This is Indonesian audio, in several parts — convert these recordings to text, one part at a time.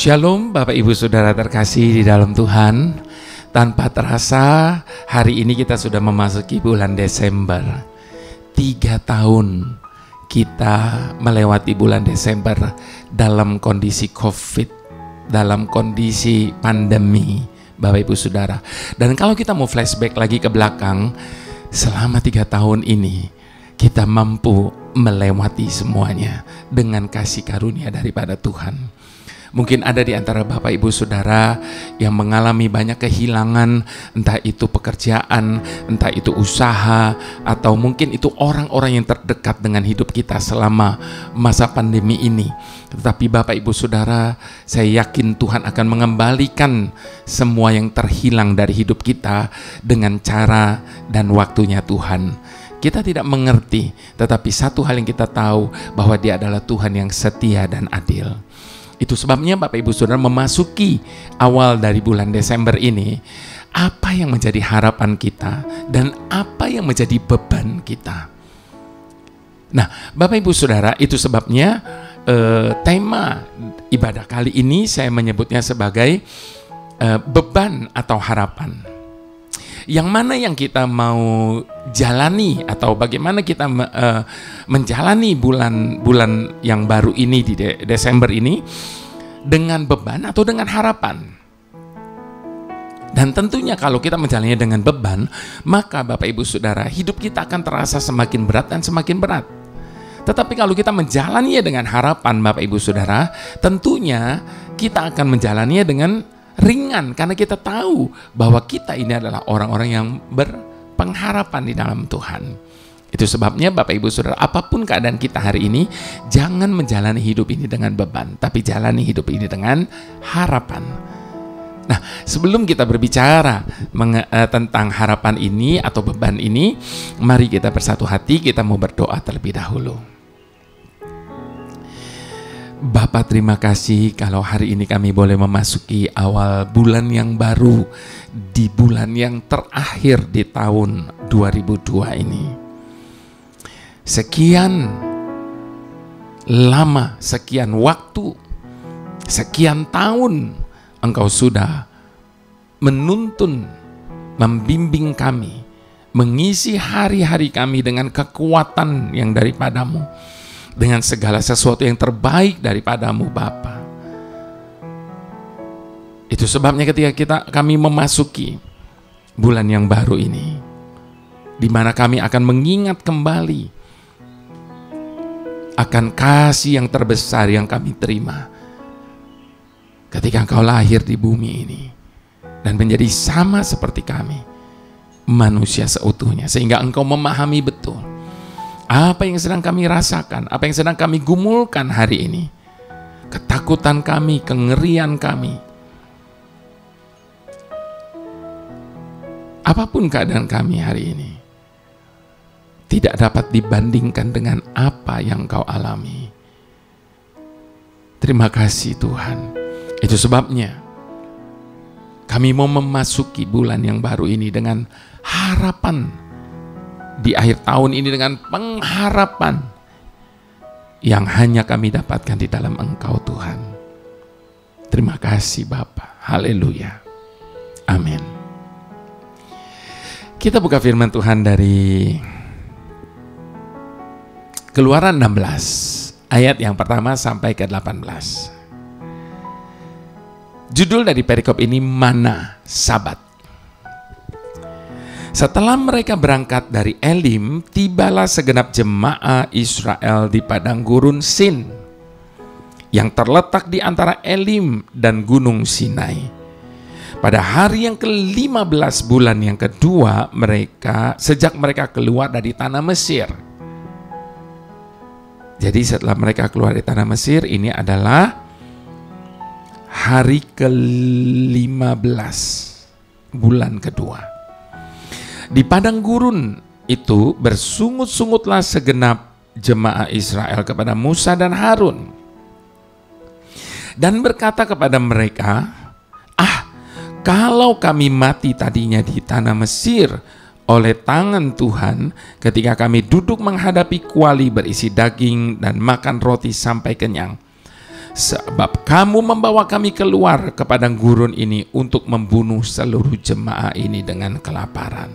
Shalom Bapak Ibu Saudara terkasih di dalam Tuhan. Tanpa terasa hari ini kita sudah memasuki bulan Desember. 3 tahun kita melewati bulan Desember dalam kondisi COVID, dalam kondisi pandemi Bapak Ibu Saudara. Dan kalau kita mau flashback lagi ke belakang, selama 3 tahun ini kita mampu melewati semuanya dengan kasih karunia daripada Tuhan. Mungkin ada di antara Bapak Ibu Saudara yang mengalami banyak kehilangan, entah itu pekerjaan, entah itu usaha, atau mungkin itu orang-orang yang terdekat dengan hidup kita selama masa pandemi ini. Tetapi Bapak Ibu Saudara, saya yakin Tuhan akan mengembalikan semua yang terhilang dari hidup kita dengan cara dan waktunya Tuhan. Kita tidak mengerti, tetapi satu hal yang kita tahu, bahwa Dia adalah Tuhan yang setia dan adil. Itu sebabnya Bapak Ibu Saudara memasuki awal dari bulan Desember ini, apa yang menjadi harapan kita dan apa yang menjadi beban kita. Nah Bapak Ibu Saudara, itu sebabnya tema ibadah kali ini saya menyebutnya sebagai beban atau harapan. Yang mana yang kita mau jalani atau bagaimana kita menjalani bulan yang baru ini di Desember ini dengan beban atau dengan harapan. Dan tentunya kalau kita menjalannya dengan beban, maka Bapak Ibu Saudara, hidup kita akan terasa semakin berat dan semakin berat. Tetapi kalau kita menjalaninya dengan harapan Bapak Ibu Saudara, tentunya kita akan menjalaninya dengan ringan, karena kita tahu bahwa kita ini adalah orang-orang yang berpengharapan di dalam Tuhan. Itu sebabnya Bapak Ibu Saudara, apapun keadaan kita hari ini, jangan menjalani hidup ini dengan beban, tapi jalani hidup ini dengan harapan. Nah, sebelum kita berbicara tentang harapan ini atau beban ini, mari kita bersatu hati, kita mau berdoa terlebih dahulu. Bapa, terima kasih kalau hari ini kami boleh memasuki awal bulan yang baru, di bulan yang terakhir di tahun 2002 ini. Sekian lama, sekian waktu, sekian tahun Engkau sudah menuntun, membimbing kami, mengisi hari-hari kami dengan kekuatan yang daripadamu, dengan segala sesuatu yang terbaik daripadamu Bapa. Itu sebabnya ketika kami memasuki bulan yang baru ini, di mana kami akan mengingat kembali akan kasih yang terbesar yang kami terima ketika Engkau lahir di bumi ini dan menjadi sama seperti kami, manusia seutuhnya, sehingga Engkau memahami betul apa yang sedang kami rasakan, apa yang sedang kami gumulkan hari ini, ketakutan kami, kengerian kami, apapun keadaan kami hari ini, tidak dapat dibandingkan dengan apa yang Kau alami. Terima kasih Tuhan. Itu sebabnya kami mau memasuki bulan yang baru ini dengan harapan, di akhir tahun ini dengan pengharapan yang hanya kami dapatkan di dalam Engkau Tuhan. Terima kasih Bapa. Haleluya. Amin. Kita buka firman Tuhan dari Keluaran 16 ayat yang pertama sampai ke 18. Judul dari perikop ini Mana Sabat. Setelah mereka berangkat dari Elim, tibalah segenap jemaah Israel di padang gurun Sin, yang terletak di antara Elim dan gunung Sinai. Pada hari yang ke-15 bulan yang kedua sejak mereka keluar dari tanah Mesir. Jadi setelah mereka keluar dari tanah Mesir, ini adalah hari ke-15 bulan kedua. Di padang gurun itu bersungut-sungutlah segenap jemaah Israel kepada Musa dan Harun, dan berkata kepada mereka, kalau kami mati tadinya di tanah Mesir oleh tangan Tuhan, ketika kami duduk menghadapi kuali berisi daging dan makan roti sampai kenyang, sebab kamu membawa kami keluar ke padang gurun ini untuk membunuh seluruh jemaah ini dengan kelaparan.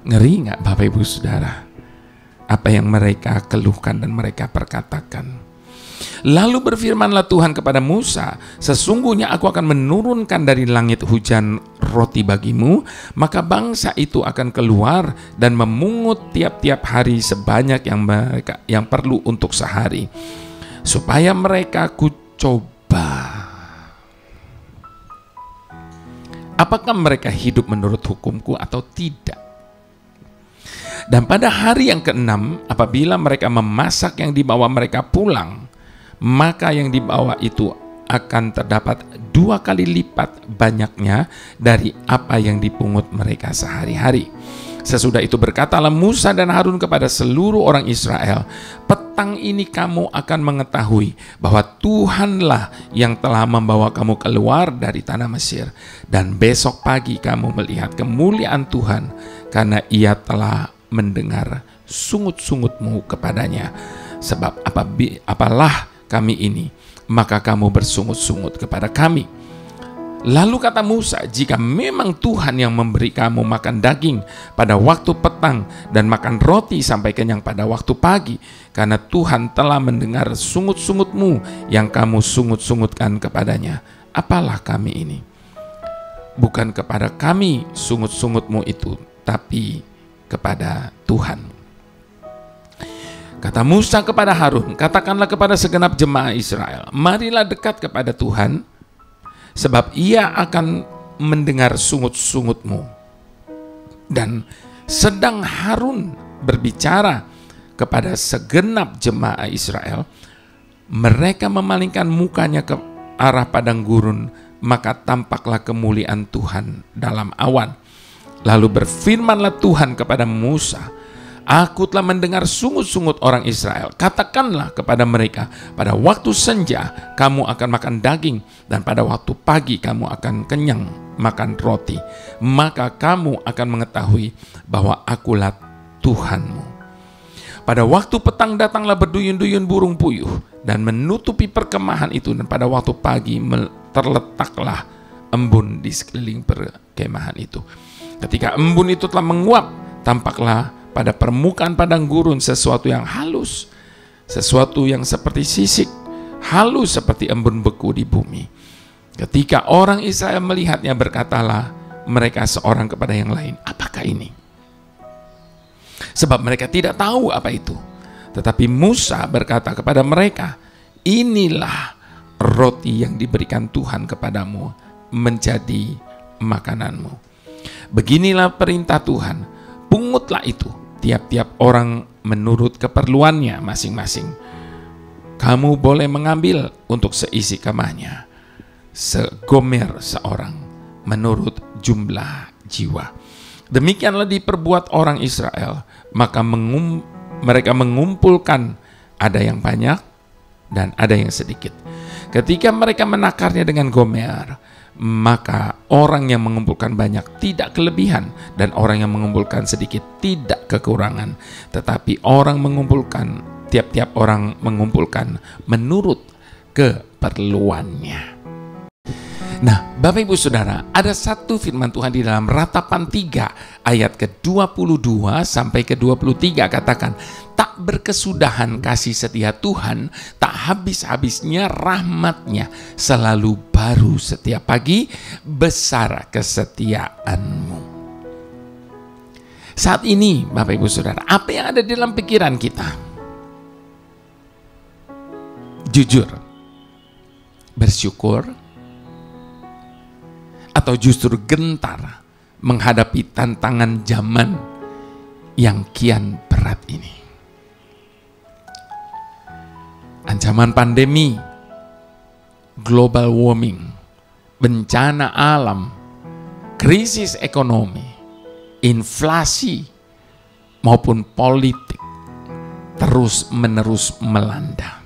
Ngeri nggak Bapak Ibu Saudara? Apa yang mereka keluhkan dan mereka perkatakan. Lalu berfirmanlah Tuhan kepada Musa, sesungguhnya aku akan menurunkan dari langit hujan roti bagimu, maka bangsa itu akan keluar dan memungut tiap-tiap hari sebanyak yang perlu untuk sehari, supaya mereka kucoba apakah mereka hidup menurut hukumku atau tidak. Dan pada hari yang ke-6, apabila mereka memasak yang dibawa mereka pulang, maka yang dibawa itu akan terdapat 2 kali lipat banyaknya dari apa yang dipungut mereka sehari-hari. Sesudah itu berkatalah Musa dan Harun kepada seluruh orang Israel, petang ini kamu akan mengetahui bahwa Tuhanlah yang telah membawa kamu keluar dari tanah Mesir, dan besok pagi kamu melihat kemuliaan Tuhan, karena Ia telah mendengar sungut-sungutmu kepadanya. Sebab apalah kami ini, maka kamu bersungut-sungut kepada kami. Lalu kata Musa, jika memang Tuhan yang memberi kamu makan daging pada waktu petang dan makan roti sampai kenyang pada waktu pagi, karena Tuhan telah mendengar sungut-sungutmu yang kamu sungut-sungutkan kepadanya, apalah kami ini? Bukan kepada kami sungut-sungutmu itu, tapi kepada Tuhan. Kata Musa kepada Harun, katakanlah kepada segenap jemaah Israel, marilah dekat kepada Tuhan, sebab Ia akan mendengar sungut-sungutmu. Dan sedang Harun berbicara kepada segenap jemaah Israel, mereka memalingkan mukanya ke arah padang gurun, maka tampaklah kemuliaan Tuhan dalam awan. Lalu berfirmanlah Tuhan kepada Musa, aku telah mendengar sungut-sungut orang Israel. Katakanlah kepada mereka, pada waktu senja kamu akan makan daging, dan pada waktu pagi kamu akan kenyang makan roti. Maka kamu akan mengetahui bahwa akulah Tuhanmu. Pada waktu petang datanglah berduyun-duyun burung puyuh dan menutupi perkemahan itu, dan pada waktu pagi terletaklah embun di sekeliling perkemahan itu. Ketika embun itu telah menguap, tampaklah pada permukaan padang gurun sesuatu yang halus, sesuatu yang seperti sisik, halus seperti embun beku di bumi. Ketika orang Israel melihatnya, berkatalah mereka seorang kepada yang lain, apakah ini? Sebab mereka tidak tahu apa itu. Tetapi Musa berkata kepada mereka, inilah roti yang diberikan Tuhan kepadamu menjadi makananmu. Beginilah perintah Tuhan, pungutlah itu tiap-tiap orang menurut keperluannya masing-masing. Kamu boleh mengambil untuk seisi kemahnya, segomer seorang menurut jumlah jiwa. Demikianlah diperbuat orang Israel, maka mereka mengumpulkan, ada yang banyak dan ada yang sedikit. Ketika mereka menakarnya dengan gomer, maka orang yang mengumpulkan banyak tidak kelebihan, dan orang yang mengumpulkan sedikit tidak kekurangan. Tetapi tiap-tiap orang mengumpulkan menurut keperluannya. Nah, Bapak Ibu Saudara, ada satu firman Tuhan di dalam Ratapan 3 ayat ke-22 sampai ke-23, katakan, tak berkesudahan kasih setia Tuhan, tak habis-habisnya rahmat-Nya, selalu baru setiap pagi, besar kesetiaan-Mu. Saat ini Bapak Ibu Saudara, apa yang ada di dalam pikiran kita? Jujur, bersyukur, atau justru gentar menghadapi tantangan zaman yang kian berat ini? Ancaman pandemi, global warming, bencana alam, krisis ekonomi, inflasi, maupun politik terus-menerus melanda.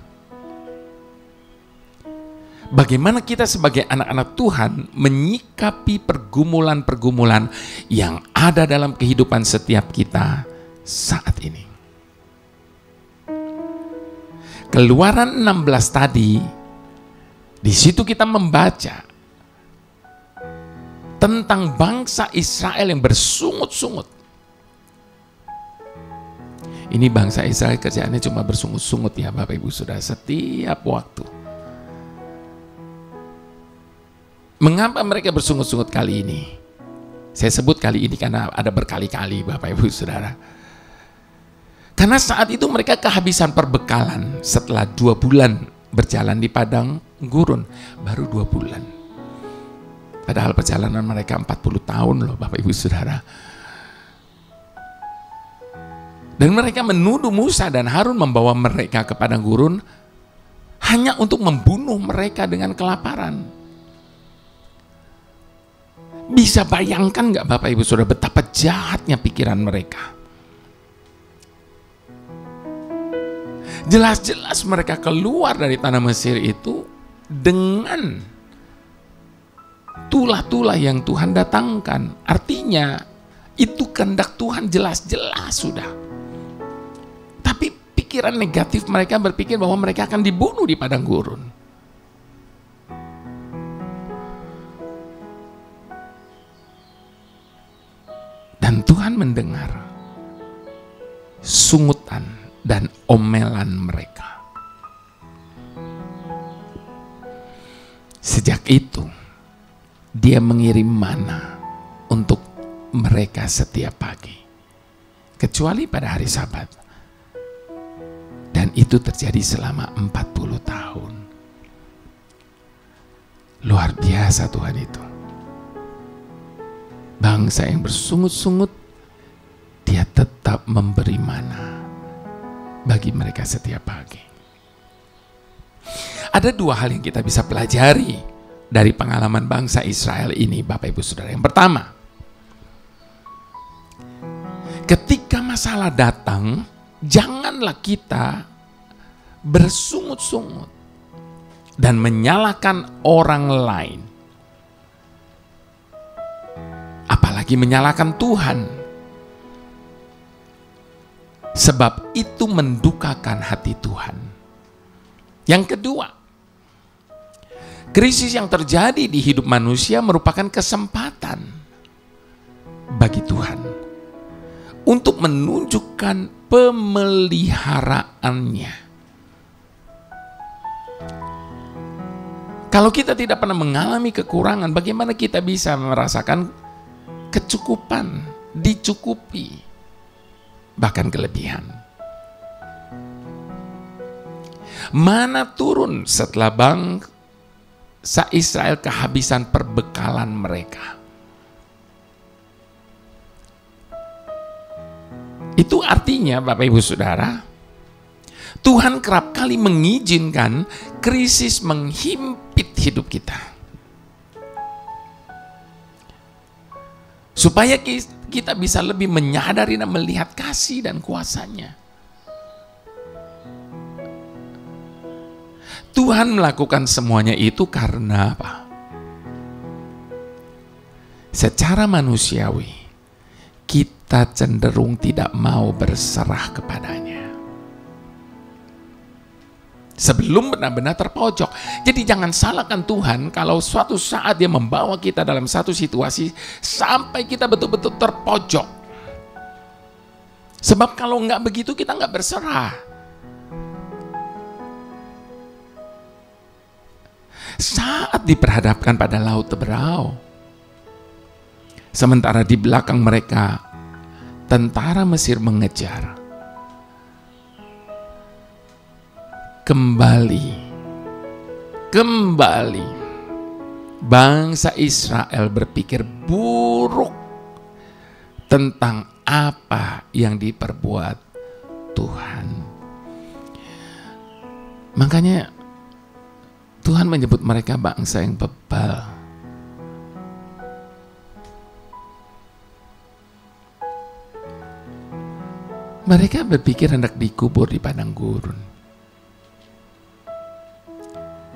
Bagaimana kita sebagai anak-anak Tuhan menyikapi pergumulan-pergumulan yang ada dalam kehidupan setiap kita saat ini? Keluaran 16 tadi, di situ kita membaca tentang bangsa Israel yang bersungut-sungut. Ini bangsa Israel kerjaannya cuma bersungut-sungut ya Bapak Ibu Saudara, setiap waktu. Mengapa mereka bersungut-sungut kali ini? Saya sebut kali ini karena ada berkali-kali Bapak Ibu Saudara. Karena saat itu mereka kehabisan perbekalan setelah 2 bulan berjalan di padang gurun. Baru 2 bulan. Padahal perjalanan mereka 40 tahun loh Bapak Ibu Saudara. Dan mereka menuduh Musa dan Harun membawa mereka ke padang gurun hanya untuk membunuh mereka dengan kelaparan. Bisa bayangkan nggak Bapak Ibu Saudara betapa jahatnya pikiran mereka? Jelas-jelas mereka keluar dari tanah Mesir itu dengan tulah-tulah yang Tuhan datangkan. Artinya itu kehendak Tuhan jelas-jelas sudah. Tapi pikiran negatif mereka berpikir bahwa mereka akan dibunuh di padang gurun. Dan Tuhan mendengar sungutan dan omelan mereka. Sejak itu Dia mengirim mana untuk mereka setiap pagi, kecuali pada hari Sabat. Dan itu terjadi selama 40 tahun. Luar biasa Tuhan itu. Bangsa yang bersungut-sungut, Dia tetap memberi mana bagi mereka setiap pagi. Ada 2 hal yang kita bisa pelajari dari pengalaman bangsa Israel ini Bapak Ibu Saudara. Yang pertama, ketika masalah datang, janganlah kita bersungut-sungut dan menyalahkan orang lain. Apalagi menyalahkan Tuhan. Sebab itu mendukakan hati Tuhan. Yang kedua, krisis yang terjadi di hidup manusia merupakan kesempatan bagi Tuhan untuk menunjukkan pemeliharaannya. Kalau kita tidak pernah mengalami kekurangan, bagaimana kita bisa merasakan kecukupan, dicukupi, bahkan kelebihan? Mana turun setelah bangsa Israel kehabisan perbekalan mereka. Itu artinya Bapak Ibu Saudara, Tuhan kerap kali mengizinkan krisis menghimpit hidup kita, supaya kita bisa lebih menyadari dan melihat kasih dan kuasa-Nya. Tuhan melakukan semuanya itu karena apa? Secara manusiawi, kita cenderung tidak mau berserah kepadanya sebelum benar-benar terpojok. Jadi jangan salahkan Tuhan kalau suatu saat Dia membawa kita dalam satu situasi sampai kita betul-betul terpojok. Sebab kalau nggak begitu kita nggak berserah. Saat diperhadapkan pada laut Teberau, sementara di belakang mereka tentara Mesir mengejar, kembali bangsa Israel berpikir buruk tentang apa yang diperbuat Tuhan. Makanya Tuhan menyebut mereka bangsa yang bebal. Mereka berpikir hendak dikubur di padang gurun.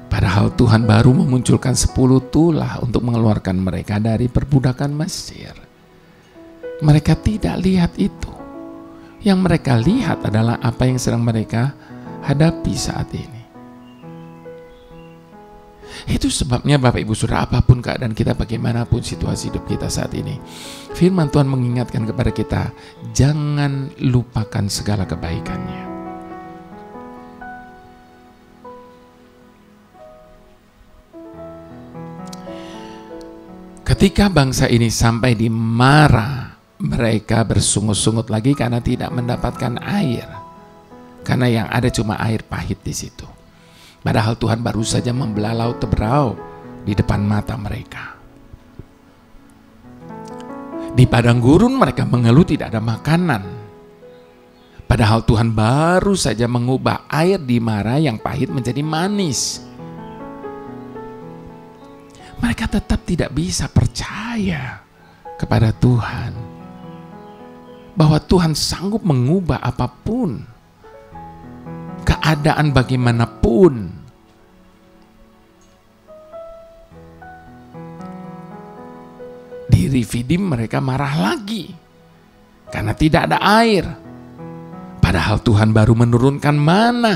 Padahal Tuhan baru memunculkan 10 tulah untuk mengeluarkan mereka dari perbudakan Mesir. Mereka tidak lihat itu. Yang mereka lihat adalah apa yang sedang mereka hadapi saat ini. Itu sebabnya Bapak Ibu Saudara, apapun keadaan kita, bagaimanapun situasi hidup kita saat ini, firman Tuhan mengingatkan kepada kita, jangan lupakan segala kebaikannya. Ketika bangsa ini sampai di Mara, mereka bersungut-sungut lagi karena tidak mendapatkan air. Karena yang ada cuma air pahit di situ. Padahal Tuhan baru saja membelah laut Teberau di depan mata mereka. Di padang gurun mereka mengeluh tidak ada makanan. Padahal Tuhan baru saja mengubah air di Mara yang pahit menjadi manis. Mereka tetap tidak bisa percaya kepada Tuhan, bahwa Tuhan sanggup mengubah apapun, keadaan bagaimanapun. Di Refidim mereka marah lagi karena tidak ada air, padahal Tuhan baru menurunkan mana.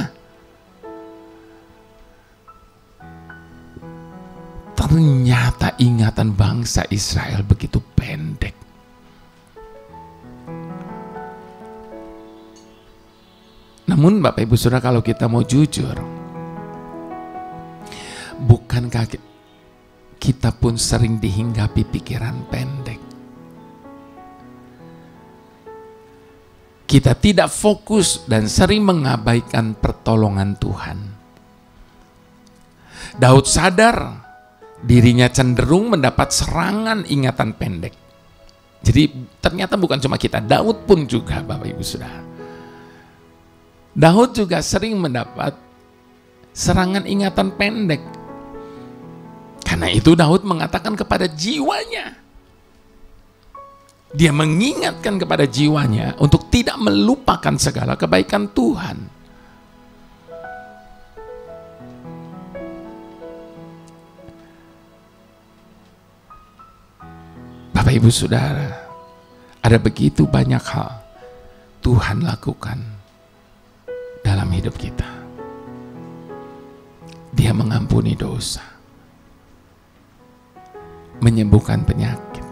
Ternyata ingatan bangsa Israel begitu pendek. Namun Bapak Ibu Saudara, kalau kita mau jujur, bukankah kita pun sering dihinggapi pikiran pendek? Kita tidak fokus dan sering mengabaikan pertolongan Tuhan. Daud sadar dirinya cenderung mendapat serangan ingatan pendek. Jadi ternyata bukan cuma kita, Daud pun juga, Bapak Ibu Saudara. Daud juga sering mendapat serangan ingatan pendek. Karena itu Daud mengatakan kepada jiwanya, dia mengingatkan kepada jiwanya untuk tidak melupakan segala kebaikan Tuhan. Bapak Ibu Saudara, ada begitu banyak hal Tuhan lakukan dalam hidup kita. Dia mengampuni dosa, menyembuhkan penyakit,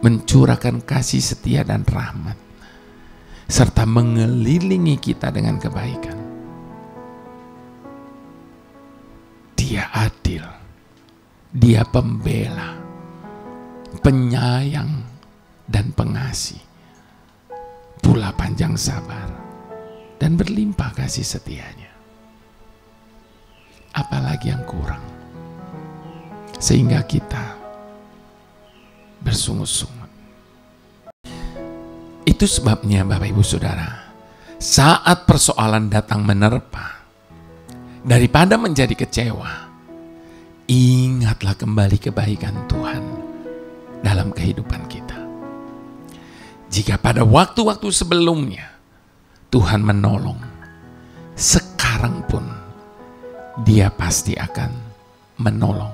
mencurahkan kasih setia dan rahmat, serta mengelilingi kita dengan kebaikan. Dia adil, Dia pembela, penyayang dan pengasih, pula panjang sabar dan berlimpah kasih setianya. Apalagi yang kurang sehingga kita bersungut-sungut? Itu sebabnya Bapak Ibu Saudara, saat persoalan datang menerpa, daripada menjadi kecewa, ingatlah kembali kebaikan Tuhan dalam kehidupan kita. Jika pada waktu-waktu sebelumnya Tuhan menolong, sekarang pun Dia pasti akan menolong.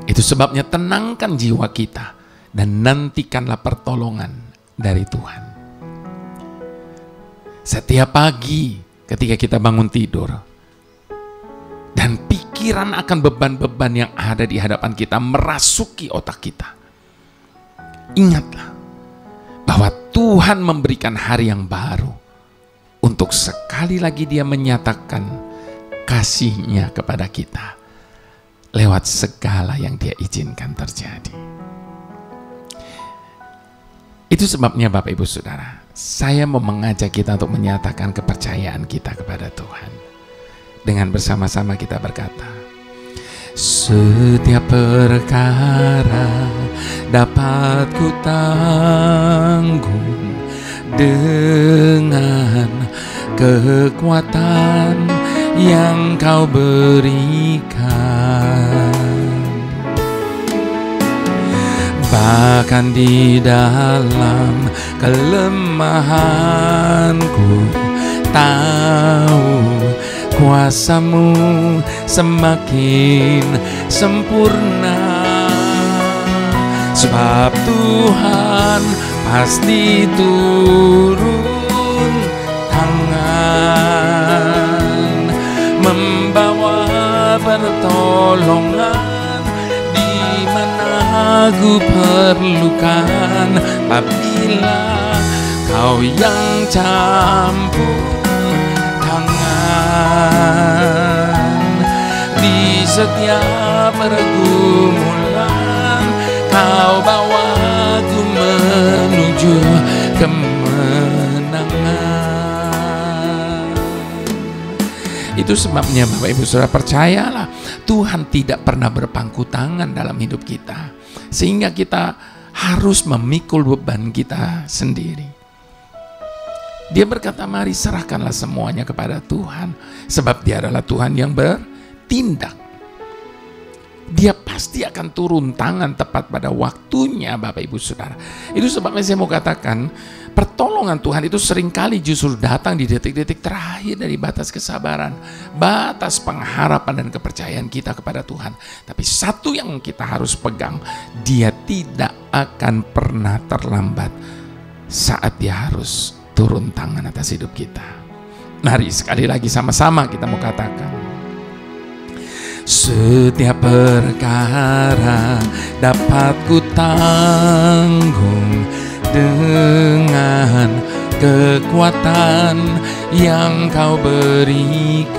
Itu sebabnya tenangkan jiwa kita dan nantikanlah pertolongan dari Tuhan. Setiap pagi ketika kita bangun tidur dan pikiran akan beban-beban yang ada di hadapan kita merasuki otak kita, ingatlah bahwa Tuhan memberikan hari yang baru untuk sekali lagi Dia menyatakan kasih-Nya kepada kita lewat segala yang Dia izinkan terjadi. Itu sebabnya Bapak Ibu Saudara, saya mau mengajak kita untuk menyatakan kepercayaan kita kepada Tuhan. Dengan bersama-sama kita berkata, setiap perkara dapat ku tanggung dengan kekuatan yang Kau berikan. Bahkan di dalam kelemahanku tahu kuasa-Mu semakin sempurna. Sebab Tuhan pasti turun tangan pertolongan di mana aku perlukan. Apabila Kau yang campur tangan di setiap pergumulan, Kau bawa aku menuju kemenangan. Itu sebabnya Bapak Ibu Saudara, percayalah, Tuhan tidak pernah berpangku tangan dalam hidup kita, sehingga kita harus memikul beban kita sendiri. Dia berkata, mari serahkanlah semuanya kepada Tuhan, sebab Dia adalah Tuhan yang bertindak. Dia pasti akan turun tangan tepat pada waktunya, Bapak Ibu Saudara. Itu sebabnya saya mau katakan, pertolongan Tuhan itu seringkali justru datang di detik-detik terakhir dari batas kesabaran, batas pengharapan dan kepercayaan kita kepada Tuhan. Tapi satu yang kita harus pegang, Dia tidak akan pernah terlambat saat Dia harus turun tangan atas hidup kita. Mari sekali lagi sama-sama kita mau katakan, setiap perkara dapat ku tanggung dengan kekuatan yang Kau berikan.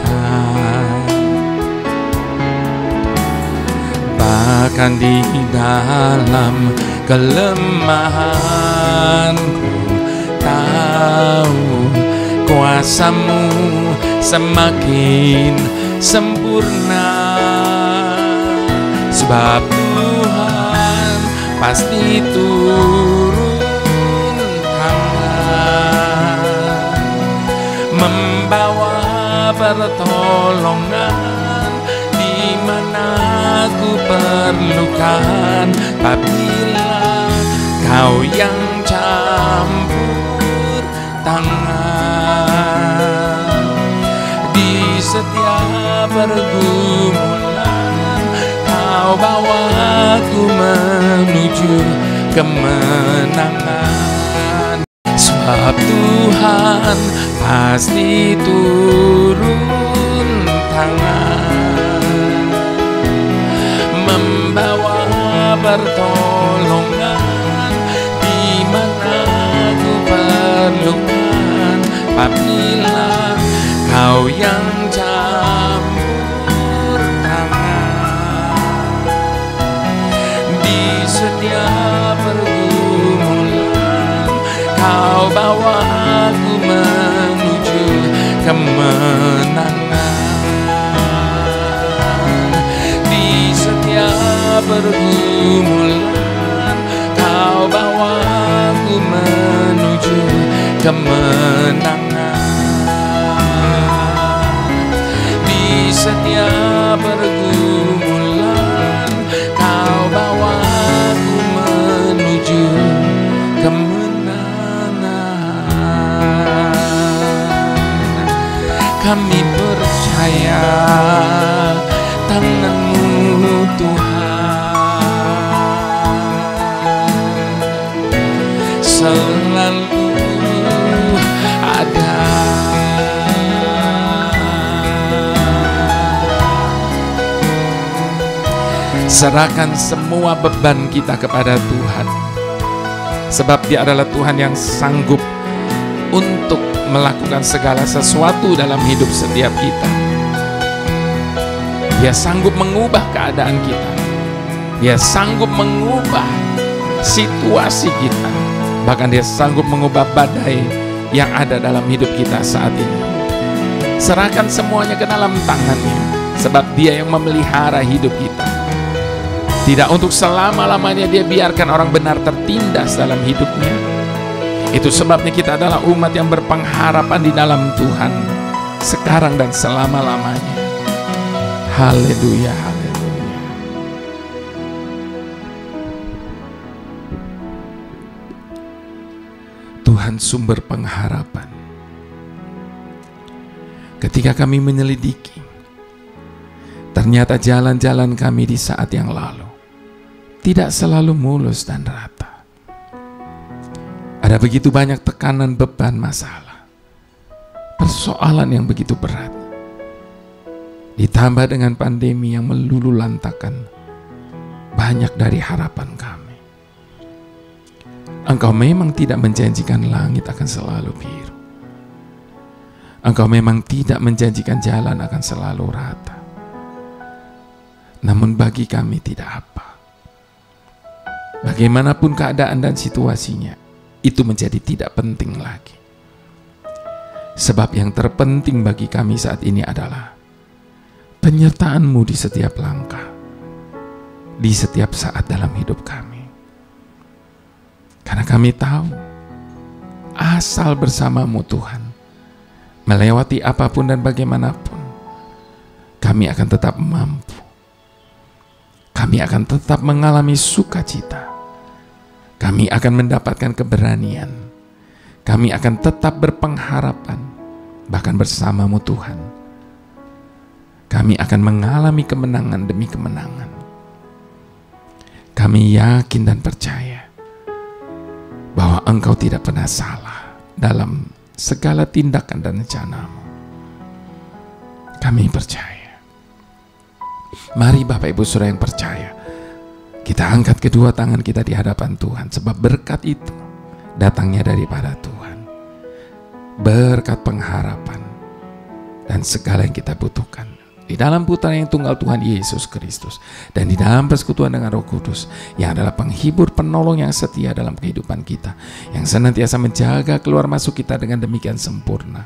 Bahkan di dalam kelemahanku tahu kuasa-Mu semakin sempurna. Sebab Tuhan pasti turun tangan, membawa pertolongan di mana aku perlukan. Apabila Kau yang campur tangan di setiap pergumulan, Kau bawa aku menuju kemenangan. Sebab Tuhan pasti turun tangan, membawa pertolongan di mana aku perlukan. Apabila Kau yang campur tangan di setiap pergumulan, Kau bawa aku menuju kemenangan. Di setiap pergumulan, Kau bawa aku menuju kemenangan. Di setiap pergumulan, Kau bawa aku menuju kemenangan. Kami percaya tangan-Mu Tuhan selalu ada. Serahkan semua beban kita kepada Tuhan, sebab Dia adalah Tuhan yang sanggup untuk melakukan segala sesuatu dalam hidup setiap kita. Dia sanggup mengubah keadaan kita, Dia sanggup mengubah situasi kita, bahkan Dia sanggup mengubah badai yang ada dalam hidup kita saat ini. Serahkan semuanya ke dalam tangan-Nya, sebab Dia yang memelihara hidup kita. Tidak untuk selama-lamanya Dia biarkan orang benar tertindas dalam hidupnya. Itu sebabnya kita adalah umat yang berpengharapan di dalam Tuhan sekarang dan selama-lamanya. Haleluya, haleluya. Tuhan sumber pengharapan. Ketika kami menyelidiki, ternyata jalan-jalan kami di saat yang lalu tidak selalu mulus dan rata. Ada begitu banyak tekanan, beban, masalah, persoalan yang begitu berat. ditambah dengan pandemi yang meluluhlantakan banyak dari harapan kami. Engkau memang tidak menjanjikan langit akan selalu biru. Engkau memang tidak menjanjikan jalan akan selalu rata. Namun bagi kami tidak apa. Bagaimanapun keadaan dan situasinya, itu menjadi tidak penting lagi. Sebab yang terpenting bagi kami saat ini adalah penyertaan-Mu di setiap langkah, di setiap saat dalam hidup kami. Karena kami tahu, asal bersama-Mu Tuhan, melewati apapun dan bagaimanapun, kami akan tetap mampu. Kami akan tetap mengalami sukacita. Kami akan mendapatkan keberanian. Kami akan tetap berpengharapan, bahkan bersama-Mu Tuhan. Kami akan mengalami kemenangan demi kemenangan. Kami yakin dan percaya bahwa Engkau tidak pernah salah dalam segala tindakan dan rencana-Mu. Kami percaya. Mari Bapak Ibu Saudara yang percaya, kita angkat kedua tangan kita di hadapan Tuhan, sebab berkat itu datangnya daripada Tuhan. Berkat pengharapan dan segala yang kita butuhkan di dalam putra yang tunggal Tuhan Yesus Kristus, dan di dalam persekutuan dengan Roh Kudus yang adalah penghibur penolong yang setia dalam kehidupan kita, yang senantiasa menjaga keluar masuk kita dengan demikian sempurna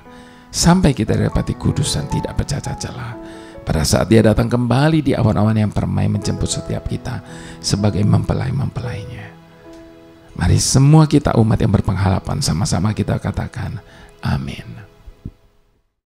sampai kita dapati kudus dan tidak bercacat celah pada saat Dia datang kembali di awan-awan yang permai menjemput setiap kita sebagai mempelai-mempelainya. Mari semua kita umat yang berpengharapan sama-sama kita katakan amin.